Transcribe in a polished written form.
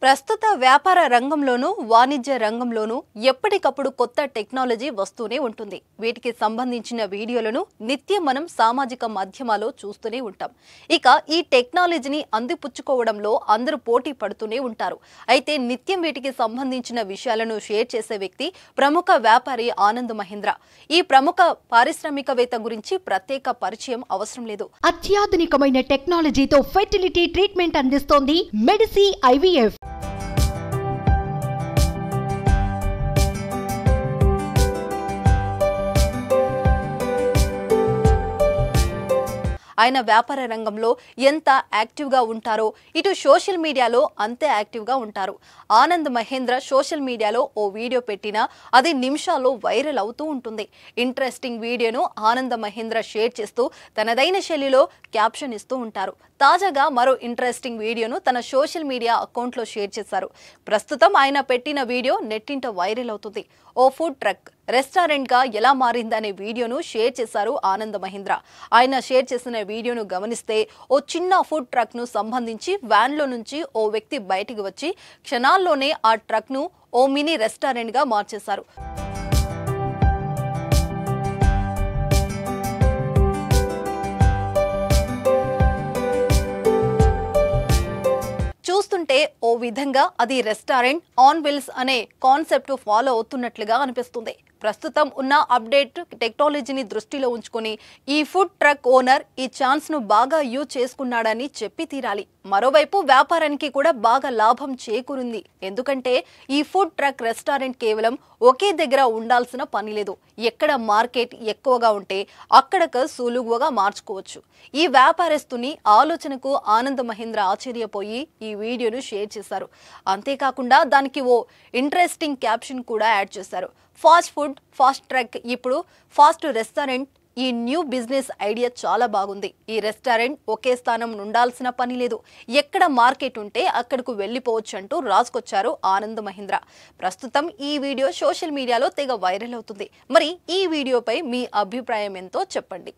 ప్రస్తుత వ్యాపార రంగంలోనూ వాణిజ్య రంగంలోనూ ఎప్పటికప్పుడు కొత్త టెక్నాలజీ వస్తూనే ఉంటుంది. వీటికి సంబంధించిన వీడియోలను నిత్యం మనం సామాజిక మాధ్యమాల్లో చూస్తూనే ఉంటాం. ఇక ఈ టెక్నాలజీని అందిపుచ్చుకోవడంలో అందరూ పోటీ పడుతూనే ఉంటారు. అయితే నిత్యం వీటికి సంబంధించిన విషయాలను షేర్ చేసే వ్యక్తి ప్రముఖ వ్యాపారి ఆనంద్ మహీంద్ర. ఈ ప్రముఖ పారిశ్రామికవేత్త గురించి ప్రత్యేక పరిచయం అవసరం లేదు. అత్యాధునికమైన టెక్నాలజీతో ఫెర్టిలిటీ ట్రీట్మెంట్ అందిస్తోంది మెడిసి ఐవీఎఫ్. ఆయన వ్యాపార రంగంలో ఎంత యాక్టివ్గా ఉంటారో ఇటు సోషల్ మీడియాలో అంతే యాక్టివ్గా ఉంటారు. ఆనంద్ మహీంద్ర సోషల్ మీడియాలో ఓ వీడియో పెట్టినా అది నిమిషాల్లో వైరల్ అవుతూ ఉంటుంది. ఇంట్రెస్టింగ్ వీడియోను ఆనంద్ మహీంద్ర షేర్ చేస్తూ తనదైన శైలిలో క్యాప్షన్ ఇస్తూ ఉంటారు. తాజాగా మరో ఇంట్రెస్టింగ్ వీడియోను తన సోషల్ మీడియా అకౌంట్లో షేర్ చేశారు. ప్రస్తుతం ఆయన పెట్టిన వీడియో నెట్టింట వైరల్ అవుతుంది. ఓ ఫుడ్ ట్రక్ రెస్టారెంట్గా ఎలా మారిందనే వీడియోను షేర్ చేశారు ఆనంద్ మహీంద్ర. ఆయన షేర్ చేసిన వీడియోను గమనిస్తే ఓ చిన్న ఫుడ్ ట్రక్ను సంబంధించి వ్యాన్లో నుంచి ఓ వ్యక్తి బయటికి వచ్చి క్షణాల్లోనే ఆ ట్రక్ను ఓ మినీ రెస్టారెంట్గా మార్చేశారు. చూస్తుంటే ఓ విధంగా అది రెస్టారెంట్ ఆన్ వీల్స్ అనే కాన్సెప్ట్ ఫాలో అవుతున్నట్లుగా అనిపిస్తుంది. ప్రస్తుతం ఉన్న అప్డేట్ టెక్నాలజీని దృష్టిలో ఉంచుకొని ఈ ఫుడ్ ట్రక్ ఓనర్ ఈ ఛాన్స్ను బాగా యూజ్ చేసుకున్నాడని చెప్పి తీరాలి. మరోవైపు వ్యాపారానికి కూడా బాగా లాభం చేకూరింది. ఎందుకంటే ఈ ఫుడ్ ట్రక్ రెస్టారెంట్ కేవలం ఒకే దగ్గర ఉండాల్సిన పని లేదు. ఎక్కడ మార్కెట్ ఎక్కువగా ఉంటే అక్కడకు సులువుగా మార్చుకోవచ్చు. ఈ వ్యాపారస్తుని ఆలోచనకు ఆనంద్ మహీంద్ర ఆశ్చర్యపోయి ఈ వీడియోను షేర్ చేశారు. అంతేకాకుండా దానికి ఓ ఇంట్రెస్టింగ్ క్యాప్షన్ కూడా యాడ్ చేశారు. ఫాస్ట్ ఫుడ్ ఫాస్ట్ ట్రక్ ఇప్పుడు ఫాస్ట్ రెస్టారెంట్. ఈ న్యూ బిజినెస్ ఐడియా చాలా బాగుంది. ఈ రెస్టారెంట్ ఒకే స్థానం ఉండాల్సిన పని లేదు. ఎక్కడ మార్కెట్ ఉంటే అక్కడకు వెళ్ళిపోవచ్చు అంటూ రాసుకొచ్చారు ఆనంద్ మహీంద్ర. ప్రస్తుతం ఈ వీడియో సోషల్ మీడియాలో తెగ వైరల్ అవుతుంది. మరి ఈ వీడియోపై మీ అభిప్రాయం ఎంతో చెప్పండి.